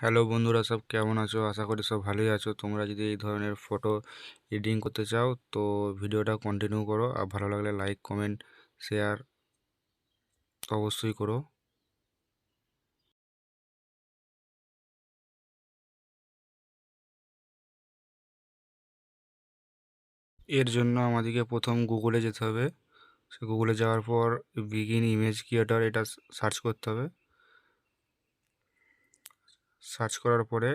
Hello বন্ধুরা, সব কেমন আছো? আশা করি সব ভালোই আছো। তোমরা যদি এই ধরনের ফটো এডিটিং করতে চাও তো ভিডিওটা কন্টিনিউ করো, আর ভালো লাগলে লাইক কমেন্ট শেয়ার অবশ্যই করো। এর জন্য আমাদেরকে প্রথম গুগলে যেতে হবে। সে গুগলে যাওয়ার পর বিগিন ইমেজ ক্রিয়েটর এটা সার্চ করতে হবে। সার্চ করার পরে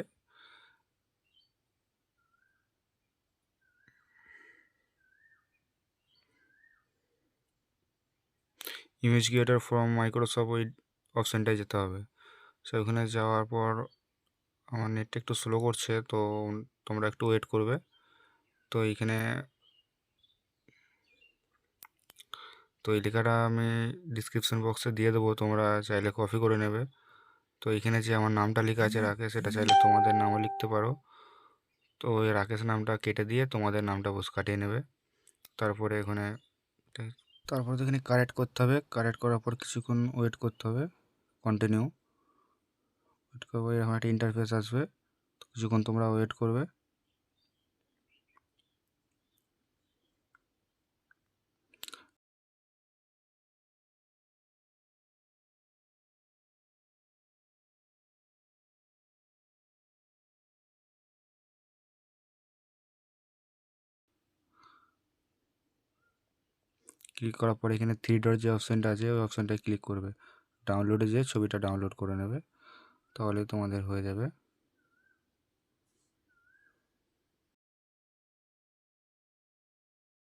ইমেজ ক্রিয়েটর ফ্রম মাইক্রোসফট ওই অপশানটায় যেতে হবে। সো ওখানে যাওয়ার পর আমার নেটটা একটু স্লো করছে, তো তোমরা একটু ওয়েট করবে। তো এইখানে এই লেখাটা আমি ডিসক্রিপশন বক্সে দিয়ে দেবো, তোমরা চাইলে কপি করে নেবে। তো এখানে যে আমার নামটা লেখা আছে রাকেশ, সেটা চাইলে তোমাদের নামও লিখতে পারো। তো ওই রাকেশ নামটা কেটে দিয়ে তোমাদের নামটা বস কাটিয়ে নেবে। তারপরে এখানে তারপরে তো এখানে কারেক্ট করতে হবে। কারেক্ট করার পর কিছুক্ষণ ওয়েট করতে হবে, কন্টিনিউ ওয়েট করবে। এরকম একটা ইন্টারফেস আসবে, তো কিছুক্ষণ তোমরা ওয়েট করবে। ক্লিক করার পরে এখানে থ্রি ডট যে অপশানটা আছে ওই অপশানটায় ক্লিক করবে। ডাউনলোডে যেয়ে ছবিটা ডাউনলোড করে নেবে, তাহলে তোমাদের হয়ে যাবে।